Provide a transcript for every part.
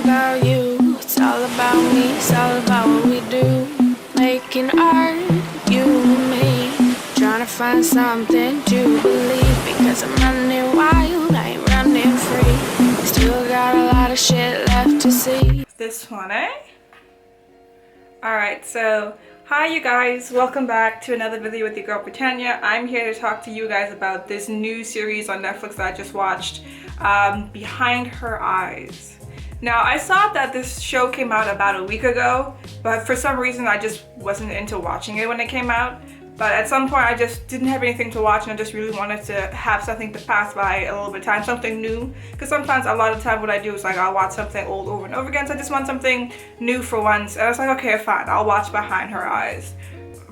about you, it's all about me, it's all about what we do. Making art, you and me, trying to find something to believe. Because I'm running wild, I ain't running free. Still got a lot of shit left to see. This one, eh? Alright, so hi you guys, welcome back to another video with your girl Britannia. I'm here to talk to you guys about this new series on Netflix that I just watched, Behind Her Eyes. Now, I saw that this show came out about a week ago, but for some reason I just wasn't into watching it when it came out. But at some point I just didn't have anything to watch and I just really wanted to have something to pass by a little bit of time, something new. Because sometimes, a lot of the time what I do is like I'll watch something old over and over again, so I just want something new for once. And I was like, okay, fine, I'll watch Behind Her Eyes.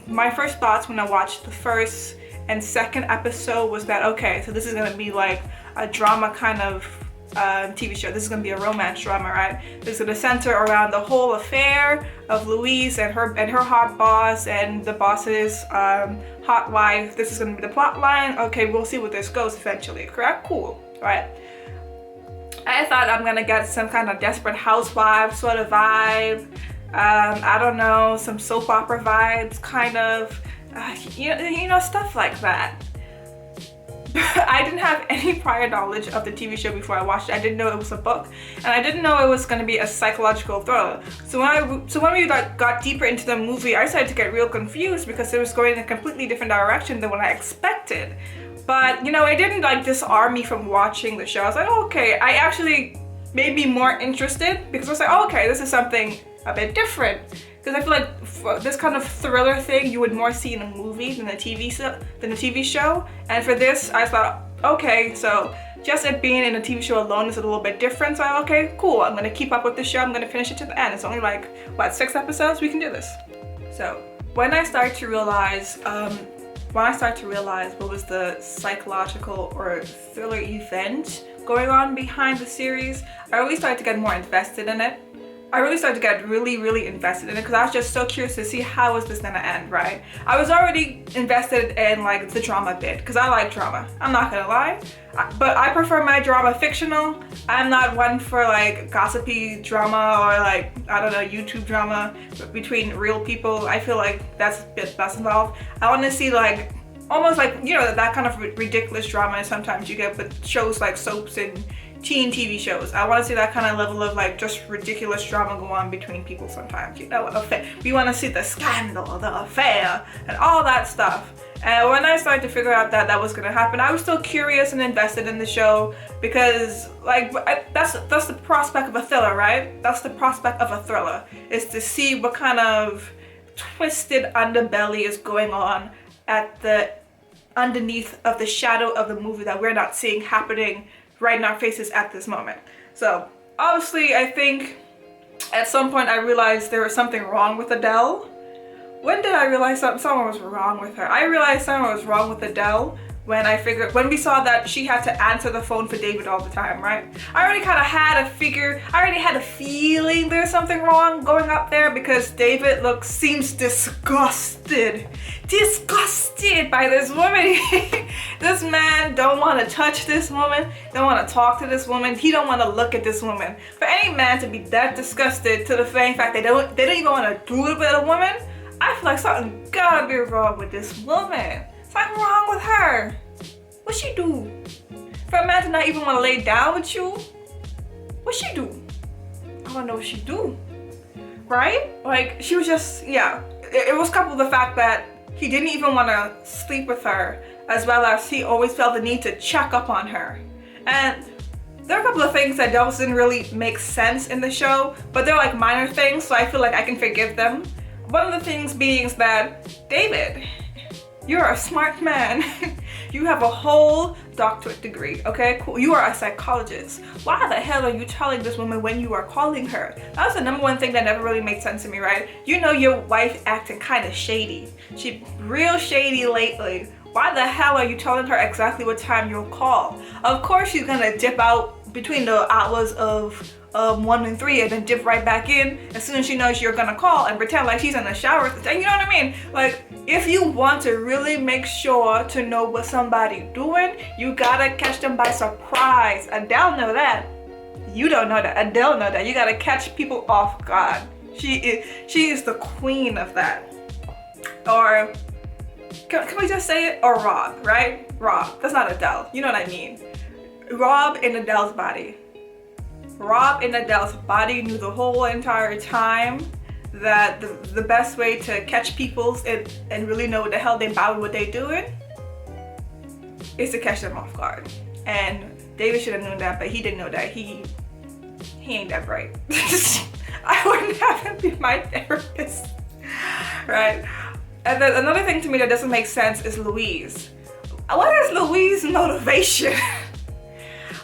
My first thoughts when I watched the first and second episode was that, okay, so this is gonna be like a drama kind of TV show. This is gonna be a romance drama, right? This is gonna center around the whole affair of Louise and her hot boss and the boss's hot wife. This is gonna be the plot line. Okay, we'll see what this goes eventually. Correct? Cool. All right. I thought I'm gonna get some kind of Desperate Housewives sort of vibe. I don't know, some soap opera vibes, kind of. You know, stuff like that. I didn't have any prior knowledge of the TV show before I watched it. I didn't know it was a book, and I didn't know it was going to be a psychological thriller. So when we got deeper into the movie, I started to get real confused because it was going in a completely different direction than what I expected. But you know, it didn't like disarm me from watching the show. I was like, oh, okay, I actually made me more interested because I was like, oh, okay, this is something a bit different. Because I feel like this kind of thriller thing you would more see in a movie than a TV show. And for this, I thought, okay, so just it being in a TV show alone is a little bit different. So I'm okay, cool. I'm gonna keep up with the show. I'm gonna finish it to the end. It's only like, what, 6 episodes? We can do this. So when I started to realize, what was the psychological or thriller event going on behind the series, I really started to get more invested in it. I really started to get really invested in it because I was just so curious to see how is this gonna end, right? I was already invested in like the drama bit because I like drama. I'm not gonna lie, but I prefer my drama fictional. I'm not one for like gossipy drama or like, I don't know, YouTube drama between real people. I feel like that's a bit less involved. I want to see like almost like, you know, that kind of ridiculous drama sometimes you get with shows like soaps and teen TV shows. I want to see that kind of level of like just ridiculous drama go on between people sometimes. You know, we want to see the scandal, the affair, and all that stuff. And when I started to figure out that that was going to happen, I was still curious and invested in the show because like that's the prospect of a thriller, right? That's the prospect of a thriller, is to see what kind of twisted underbelly is going on at the underneath of the shadow of the movie that we're not seeing happening right in our faces at this moment. So obviously I think at some point I realized there was something wrong with Adele. When did I realize someone was wrong with her? I realized someone was wrong with Adele when we saw that she had to answer the phone for David all the time, right? I already kind of had a feeling there's something wrong going up there because David seems disgusted by this woman. This man don't want to touch this woman, don't want to talk to this woman, he don't want to look at this woman. For any man to be that disgusted to the fact they don't even want to do it with a woman, I feel like something gotta be wrong with this woman. Something wrong with her. What she do? For a man to not even want to lay down with you, what she do? I don't know what she do. Right? Like, she was just, yeah. It was coupled with the fact that he didn't even want to sleep with her, as well as he always felt the need to check up on her. And there are a couple of things that didn't really make sense in the show, but they're like minor things, so I feel like I can forgive them. One of the things being is that, David, you're a smart man. You have a whole doctorate degree, okay? Cool. You are a psychologist. Why the hell are you telling this woman when you are calling her? That's the number one thing that never really made sense to me, right? You know your wife acting kind of shady. She's real shady lately. Why the hell are you telling her exactly what time you'll call? Of course she's gonna dip out between the hours of 1 and 3 and then dip right back in as soon as she knows you're gonna call and pretend like she's in the shower. You know what I mean? Like, if you want to really make sure to know what somebody's doing, you gotta catch them by surprise. Adele know that. You don't know that. Adele know that. You gotta catch people off guard. She is the queen of that. Or can we just say it? Or Rob, right? Rob. That's not Adele. You know what I mean. Rob in Adele's body. Rob in Adele's body knew the whole entire time that the best way to catch people and really know what the hell they about what they doing is to catch them off guard. And David should have known that, but he didn't know that. He ain't that bright. I wouldn't have him be my therapist, right? And then another thing to me that doesn't make sense is Louise. What is Louise's motivation?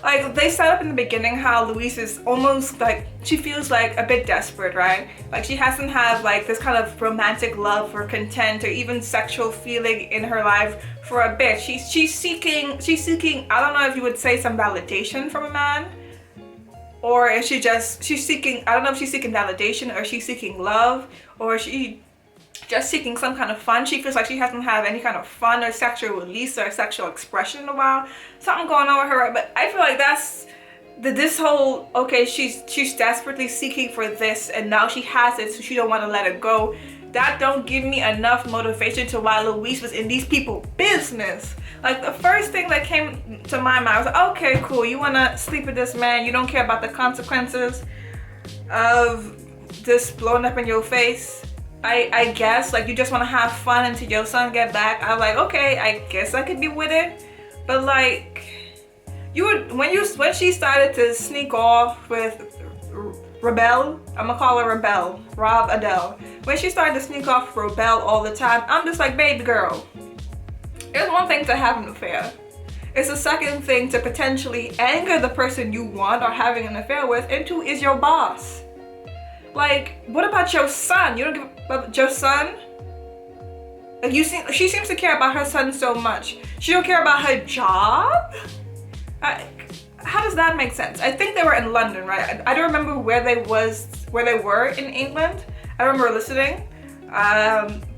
Like, they set up in the beginning how Louise is almost like, she feels like a bit desperate, right? Like, she hasn't had like this kind of romantic love or content or even sexual feeling in her life for a bit. She's seeking, I don't know if you would say some validation from a man, or is she's seeking, I don't know if she's seeking validation or she's seeking love, or she just seeking some kind of fun. She feels like she hasn't had any kind of fun or sexual release or sexual expression in a while. Something going on with her, but I feel like that's this whole, okay, she's desperately seeking for this and now she has it, so she don't want to let it go. That don't give me enough motivation to why Louise was in these people's business. Like, the first thing that came to my mind was like, okay, cool, you want to sleep with this man, you don't care about the consequences of this blowing up in your face. I guess, like, you just want to have fun until your son get back. I was like, okay, I guess I could be with it. But like, when she started to sneak off with Robele, I'm gonna call her Robele, Rob Adele. When she started to sneak off Robele all the time, I'm just like, baby girl, it's one thing to have an affair. It's a second thing to potentially anger the person you want or having an affair with, and two is your boss. Like, what about your son? You don't give about your son? Like, she seems to care about her son so much. She don't care about her job? How does that make sense? I think they were in London, right? I don't remember where they were in England. I remember listening, but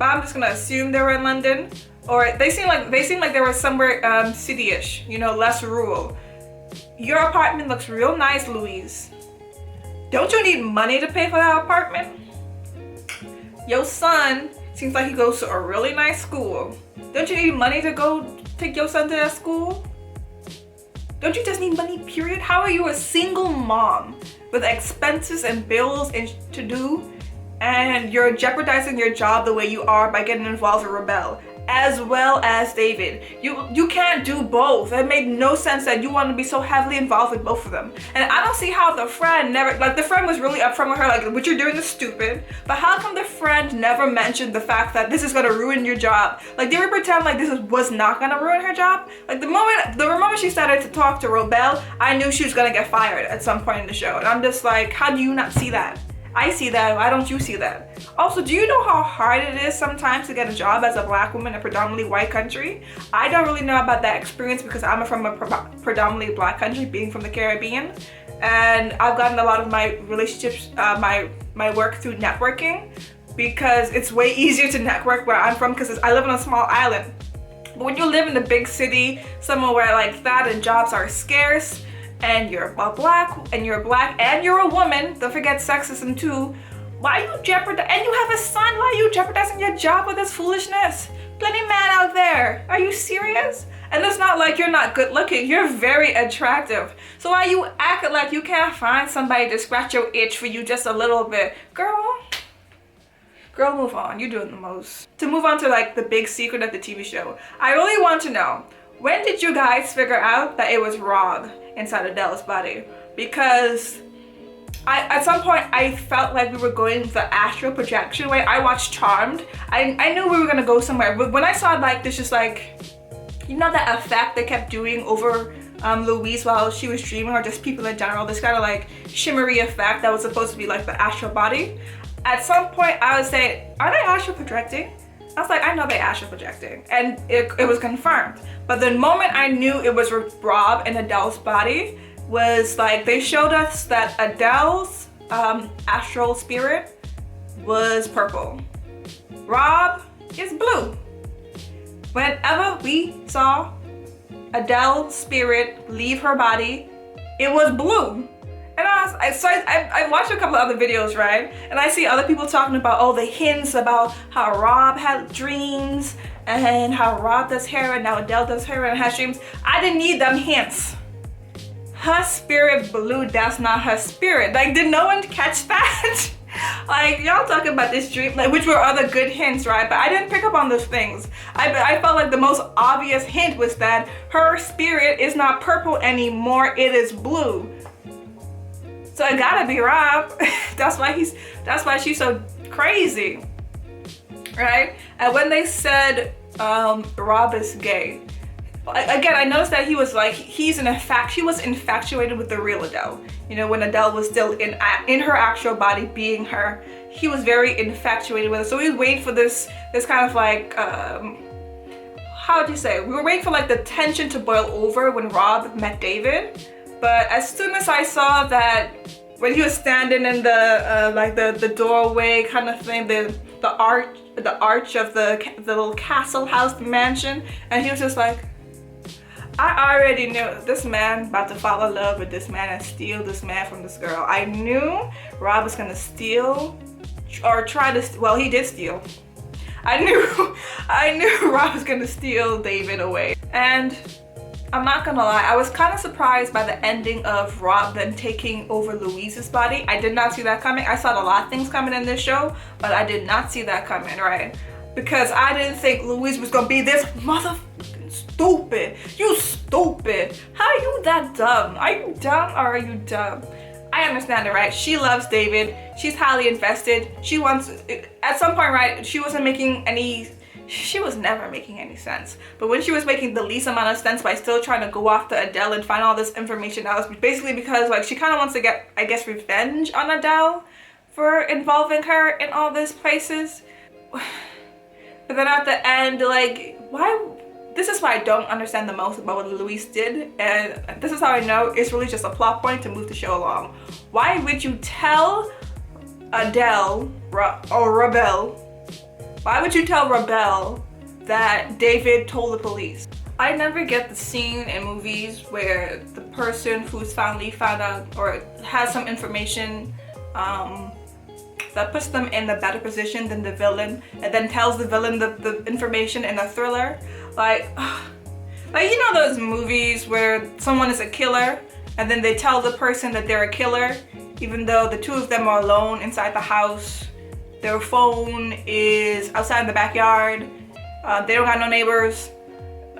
I'm just gonna assume they were in London. Or they seem like they were somewhere city-ish, you know, less rural. Your apartment looks real nice, Louise. Don't you need money to pay for that apartment? Your son seems like he goes to a really nice school. Don't you need money to go take your son to that school? Don't you just need money, period? How are you a single mom with expenses and bills to do, and you're jeopardizing your job the way you are by getting involved with Robele, as well as David? You can't do both. It made no sense that you want to be so heavily involved with both of them. And I don't see how the friend never, like, the friend was really upfront with her, like, what you're doing is stupid. But how come the friend never mentioned the fact that this is gonna ruin your job? Like, did we pretend like this was not gonna ruin her job? Like, the moment she started to talk to Robele, I knew she was gonna get fired at some point in the show. And I'm just like, how do you not see that? I see that. Why don't you see that? Also, do you know how hard it is sometimes to get a job as a black woman in a predominantly white country? I don't really know about that experience because I'm from a predominantly black country, being from the Caribbean. And I've gotten a lot of my relationships, my work through networking, because it's way easier to network where I'm from because I live on a small island. But when you live in a big city, somewhere where like that and jobs are scarce, and you're black and you're a woman, don't forget sexism too, why you jeopardize, and you have a son, why are you jeopardizing your job with this foolishness? Plenty man out there, are you serious? And it's not like you're not good looking, you're very attractive. So why you acting like you can't find somebody to scratch your itch for you just a little bit? Girl, move on, you're doing the most. To move on to like the big secret of the TV show, I really want to know, when did you guys figure out that it was Rob inside Adele's body? Because at some point I felt like we were going the astral projection way. I watched Charmed. I knew we were gonna go somewhere, but when I saw like this, just like, you know, that effect they kept doing over Louise while she was dreaming, or just people in general, this kind of like shimmery effect that was supposed to be like the astral body. At some point I was saying, are they astral projecting? I was like, I know they astral projecting, and it was confirmed. But the moment I knew it was Rob in Adele's body was like, they showed us that Adele's astral spirit was purple. Rob is blue. Whenever we saw Adele's spirit leave her body, it was blue. I watched a couple of other videos, right? And I see other people talking about, oh, the hints about how Rob had dreams and how Rob does heroin, now Adele does heroin and has dreams. I didn't need them hints. Her spirit blue, that's not her spirit. Like, did no one catch that? Like, y'all talking about this dream, like, which were other good hints, right? But I didn't pick up on those things. I felt like the most obvious hint was that her spirit is not purple anymore, it is blue. So it gotta be Rob. That's why she's so crazy, right? And when they said Rob is gay, again, I noticed that he was like, he was infatuated with the real Adele. You know, when Adele was still in her actual body, being her, he was very infatuated with her. So we was waiting for this kind of like, how would you say? We were waiting for like the tension to boil over when Rob met David. But as soon as I saw that, when he was standing in the like the doorway kind of thing, the arch of the little castle house, the mansion, and he was just like, I already knew this man about to fall in love with this man and steal this man from this girl. I knew Rob was gonna steal, or try to, well, he did steal. I knew Rob was gonna steal David away. And I'm not gonna lie, I was kind of surprised by the ending of Rob then taking over Louise's body. I did not see that coming. I saw a lot of things coming in this show, but I did not see that coming, right? Because I didn't think Louise was gonna be this motherfucking stupid. You stupid. How are you that dumb? Are you dumb or are you dumb? I understand it, right? She loves David. She's highly invested. She wants, at some point, right, she was never making any sense. But when she was making the least amount of sense by still trying to go after Adele and find all this information out, was basically because like she kind of wants to get, I guess, revenge on Adele for involving her in all these places. But then at the end, like, why? This is what I don't understand the most about what Louise did, and this is how I know it's really just a plot point to move the show along. Why would you tell Adele or Robele? Why would you tell Robele that David told the police? I never get the scene in movies where the person who's finally found out or has some information that puts them in a better position than the villain, and then tells the villain the information in a thriller. Like you know those movies where someone is a killer and then they tell the person that they're a killer, even though the two of them are alone inside the house. Their phone is outside in the backyard. They don't got no neighbors,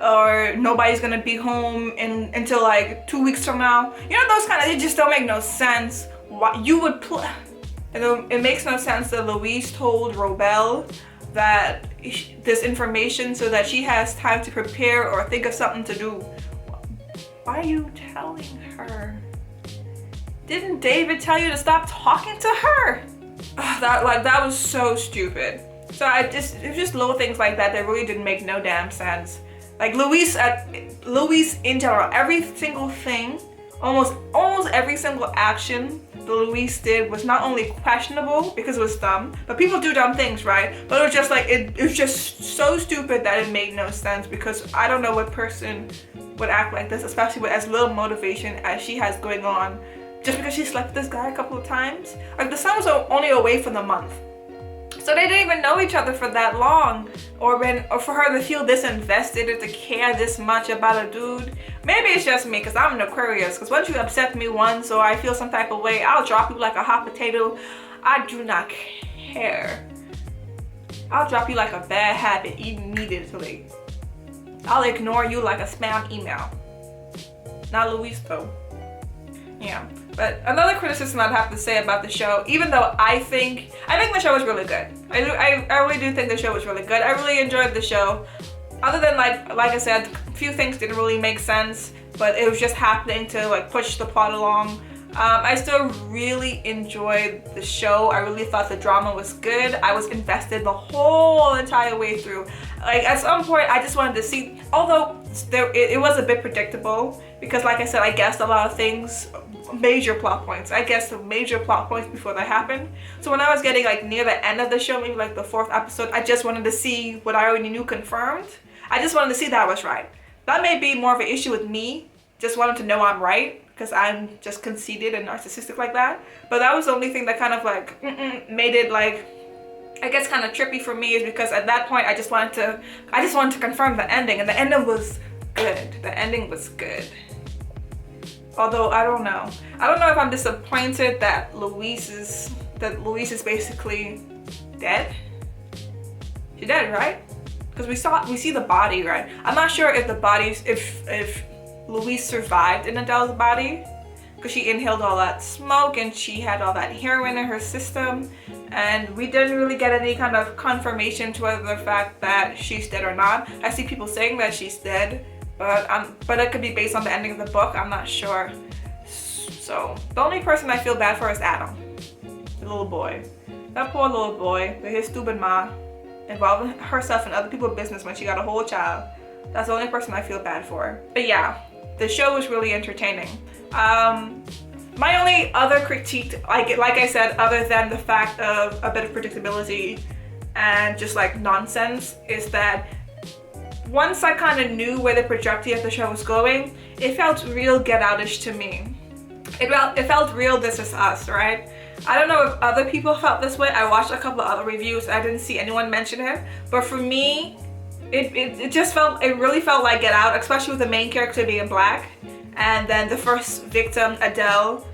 or nobody's gonna be home until like 2 weeks from now. You know those kind of, it just don't make no sense. Why you would it makes no sense that Louise told Robele that this information so that she has time to prepare or think of something to do. Why are you telling her? Didn't David tell you to stop talking to her? That was so stupid. So it was just little things like that really didn't make no damn sense. Like Louise in general, every single thing, almost every single action that Louise did was not only questionable because it was dumb, but people do dumb things, right? But it was just like, it was just so stupid that it made no sense, because I don't know what person would act like this, especially with as little motivation as she has going on, just because she slept with this guy a couple of times. Like the son was only away for the month. So they didn't even know each other for that long, or for her to feel this invested or to care this much about a dude. Maybe it's just me, because I'm an Aquarius, because once you upset me once or I feel some type of way, I'll drop you like a hot potato. I do not care. I'll drop you like a bad habit immediately. I'll ignore you like a spam email. Not Louise though. Yeah, but another criticism I'd have to say about the show, even though I think the show was really good. I really do think the show was really good. I really enjoyed the show. Other than like I said, a few things didn't really make sense, but it was just happening to like push the plot along. I still really enjoyed the show. I really thought the drama was good. I was invested the whole entire way through. Like at some point, I just wanted to see, although it was a bit predictable, because like I said, I guessed a lot of things, major plot points. I guessed the major plot points before they happened. So when I was getting like near the end of the show, maybe like the 4th episode, I just wanted to see what I already knew confirmed. I just wanted to see that I was right. That may be more of an issue with me, just wanting to know I'm right, because I'm just conceited and narcissistic like that. But that was the only thing that kind of like made it like, I guess, kind of trippy for me, is because at that point I just wanted to confirm the ending, and the ending was good. The ending was good. Although I don't know if I'm disappointed that Louise is basically dead. She's dead, right? Because we see the body, right? I'm not sure if the bodies, if Louise survived in Adele's body, because she inhaled all that smoke and she had all that heroin in her system, and we didn't really get any kind of confirmation to whether the fact that she's dead or not. I see people saying that she's dead, but it could be based on the ending of the book. I'm not sure. So the only person I feel bad for is Adam, the little boy. That poor little boy with his stupid ma involving herself in other people's business when she got a whole child. That's the only person I feel bad for. But yeah, the show was really entertaining. My only other critique, like I said, other than the fact of a bit of predictability and just like nonsense, is that once I kind of knew where the trajectory of the show was going, it felt real Get Out-ish to me. It felt real This Is Us, right? I don't know if other people felt this way. I watched a couple of other reviews. I didn't see anyone mention it. But for me, it really felt like Get Out, especially with the main character being black. And then the first victim, Adele,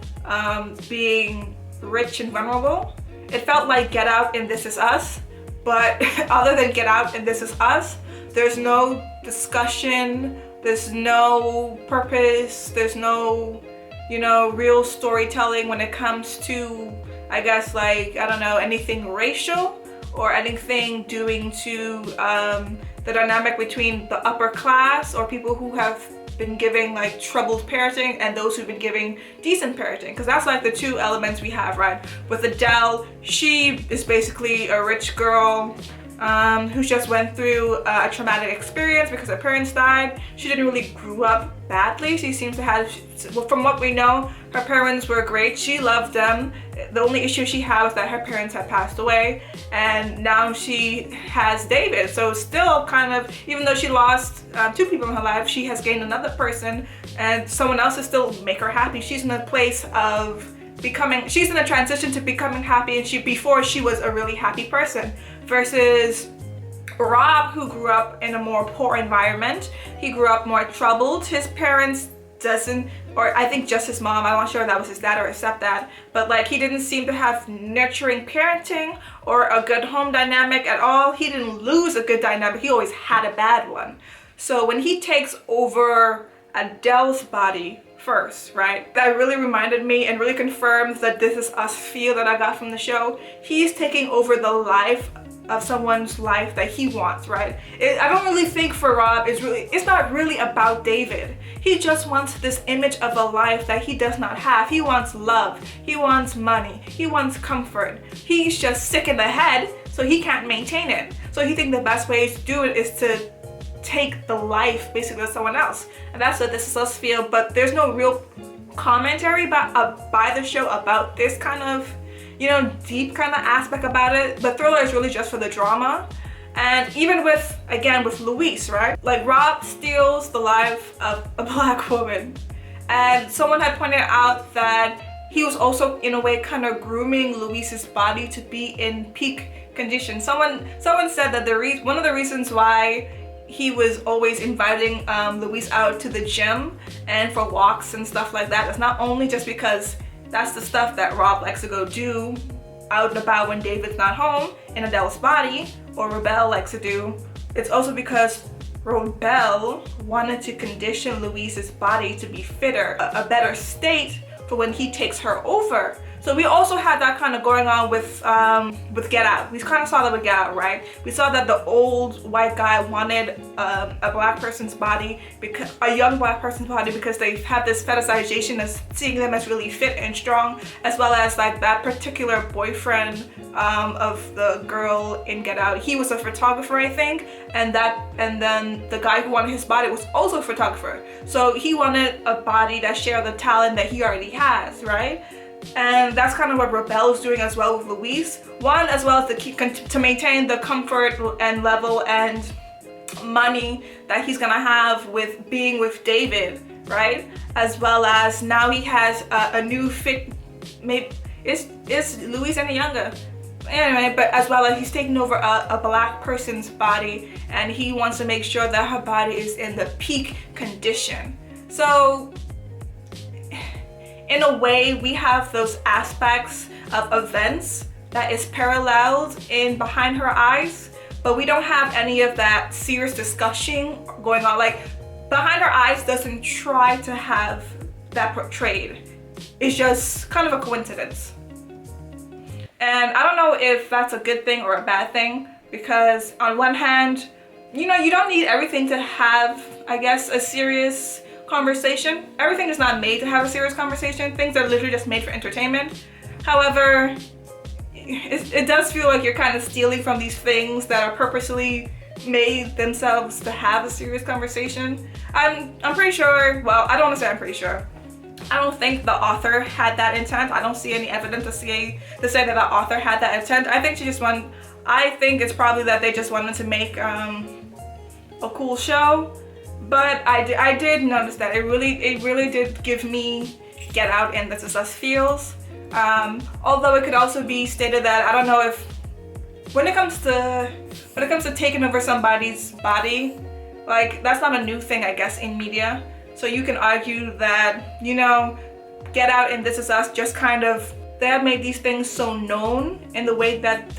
being rich and vulnerable. It felt like Get Out in This Is Us. But other than Get Out and This Is Us, there's no discussion, there's no purpose, there's no, real storytelling when it comes to, I guess, like, I don't know, anything racial or anything doing to the dynamic between the upper class or people who have been giving like troubled parenting and those who've been giving decent parenting, because that's like the two elements we have, right? With Adele, she is basically a rich girl who just went through a traumatic experience because her parents died. She didn't really grow up badly. She seems to have, from what we know, her parents were great. She loved them. The only issue she had was that her parents had passed away, and now she has David. So still kind of, even though she lost two people in her life, she has gained another person, and someone else is still make her happy. She's in a place of she's in a transition to becoming happy, and before she was a really happy person, versus Rob, who grew up in a more poor environment. He grew up more troubled. His parents or I think just his mom, I'm not sure if that was his dad or his stepdad, but like he didn't seem to have nurturing parenting or a good home dynamic at all. He didn't lose a good dynamic, he always had a bad one. So when he takes over Adele's body first, right, that really reminded me and really confirms that This Is Us feel that I got from the show. He's taking over the life of someone's life that he wants, right? I don't really think for Rob it's not really about David. He just wants this image of a life that he does not have. He wants love, he wants money, he wants comfort. He's just sick in the head, so he can't maintain it. So he thinks the best way to do it is to take the life basically of someone else. And that's what This Is Us feel, but there's no real commentary by the show about this kind of deep kind of aspect about it. The thriller is really just for the drama. And even with Louise, right? Like Rob steals the life of a black woman. And someone had pointed out that he was also in a way kind of grooming Louise's body to be in peak condition. Someone said that one of the reasons why he was always inviting Louise out to the gym and for walks and stuff like that is not only just because that's the stuff that Rob likes to go do out and about when David's not home in Adele's body, or Robele likes to do. It's also because Robele wanted to condition Louise's body to be fitter, a better state for when he takes her over. So we also had that kind of going on with Get Out. We kind of saw that with Get Out, right? We saw that the old white guy wanted a black person's body, a young black person's body, because they have this fetishization of seeing them as really fit and strong, as well as like that particular boyfriend of the girl in Get Out. He was a photographer, I think, and then the guy who wanted his body was also a photographer. So he wanted a body that shared the talent that he already has, right? And that's kind of what Robele is doing as well with Louise. One, as well as to maintain the comfort and level and money that he's gonna have with being with David right? As well as now he has a new fit. Maybe it's Louise any younger. Anyway, but as well as he's taking over a black person's body, and he wants to make sure that her body is in the peak condition. So in a way, we have those aspects of events that is paralleled in Behind Her Eyes, but we don't have any of that serious discussion going on. Like, Behind Her Eyes doesn't try to have that portrayed. It's just kind of a coincidence. And I don't know if that's a good thing or a bad thing, because on one hand, you know, you don't need everything to have, I guess, a serious conversation. Everything is not made to have a serious conversation. Things are literally just made for entertainment. However, it does feel like you're kind of stealing from these things that are purposely made themselves to have a serious conversation. I'm pretty sure, well, I don't want to say I'm pretty sure. I don't think the author had that intent. I don't see any evidence to say that the author had that intent. I think it's probably that they just wanted to make a cool show. But I did notice that it really did give me Get Out and This Is Us feels. Although it could also be stated that I don't know if when it comes to taking over somebody's body, like, that's not a new thing, I guess, in media. So you can argue that, you know, Get Out and This Is Us just kind of, they have made these things so known in the way that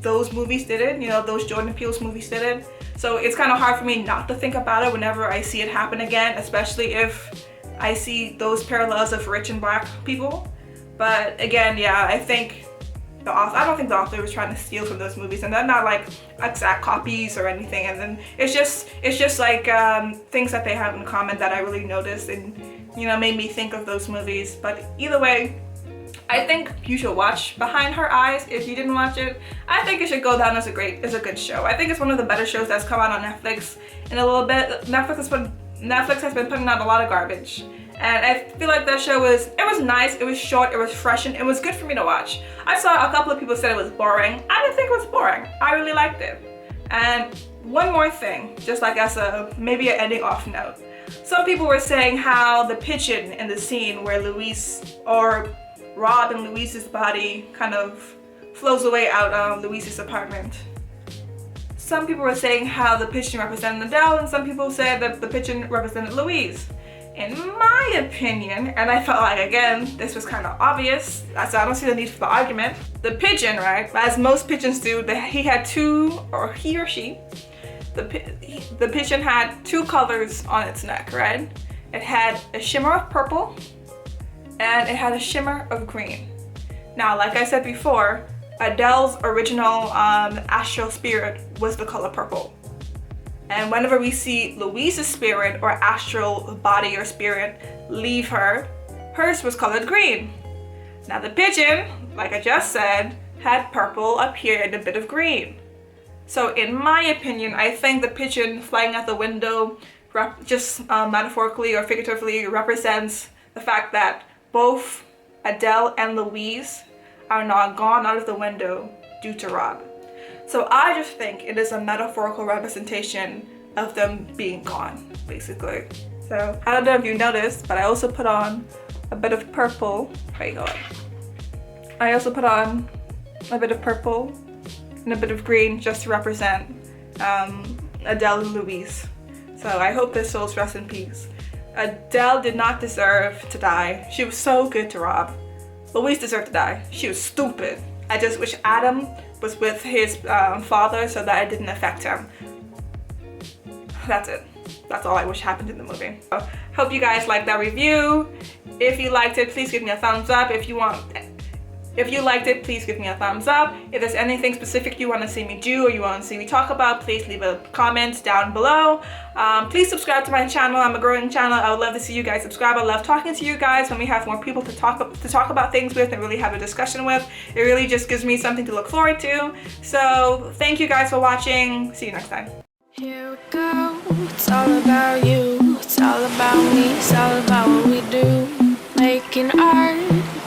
those movies did it, you know, those Jordan Peele's movies did it. So it's kind of hard for me not to think about it whenever I see it happen again, especially if I see those parallels of rich and black people. But again, yeah, I don't think the author was trying to steal from those movies, and they're not like exact copies or anything. And then it's just like things that they have in common that I really noticed and, you know, made me think of those movies. But either way, I think you should watch Behind Her Eyes. If you didn't watch it, I think it should go down as a good show. I think it's one of the better shows that's come out on Netflix in a little bit. Netflix has been putting out a lot of garbage. And I feel like that show was nice, it was short, it was fresh, and it was good for me to watch. I saw a couple of people said it was boring. I didn't think it was boring. I really liked it. And one more thing, just like as maybe an ending off note. Some people were saying how the pigeon in the scene where Rob and Louise's body kind of flows away out of Louise's apartment. Some people were saying how the pigeon represented Adele, and some people said that the pigeon represented Louise. In my opinion, and I felt like, again, this was kind of obvious, so I don't see the need for the argument. The pigeon, right, as most pigeons do, he had two, or he or she, the pigeon had two colors on its neck, right? It had a shimmer of purple, and it had a shimmer of green. Now, like I said before, Adele's original astral spirit was the color purple. And whenever we see Louise's spirit or astral body or spirit leave her, hers was colored green. Now the pigeon, like I just said, had purple up here and a bit of green. So in my opinion, I think the pigeon flying out the window just metaphorically or figuratively represents the fact that both Adele and Louise are now gone out of the window due to Rob. So I just think it is a metaphorical representation of them being gone, basically. So I don't know if you noticed, but I also put on a bit of purple. Wait, hold on. I also put on a bit of purple and a bit of green just to represent Adele and Louise. So I hope their souls rest in peace. Adele did not deserve to die. She was so good to Rob. Louise deserved to die. She was stupid. I just wish Adam was with his father so that it didn't affect him. That's it. That's all I wish happened in the movie. So, hope you guys liked that review. If you liked it, please give me a thumbs up. If you liked it, please give me a thumbs up. If there's anything specific you want to see me do or you want to see me talk about, please leave a comment down below. Please subscribe to my channel. I'm a growing channel. I would love to see you guys subscribe. I love talking to you guys when we have more people to talk about things with and really have a discussion with. It really just gives me something to look forward to. So thank you guys for watching. See you next time. Here we go. It's all about you. It's all about me. It's all about what we do. Making art,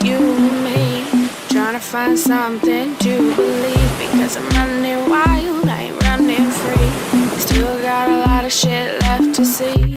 you and me. Trying to find something to believe. Because I'm running wild, I ain't running free. Still got a lot of shit left to see.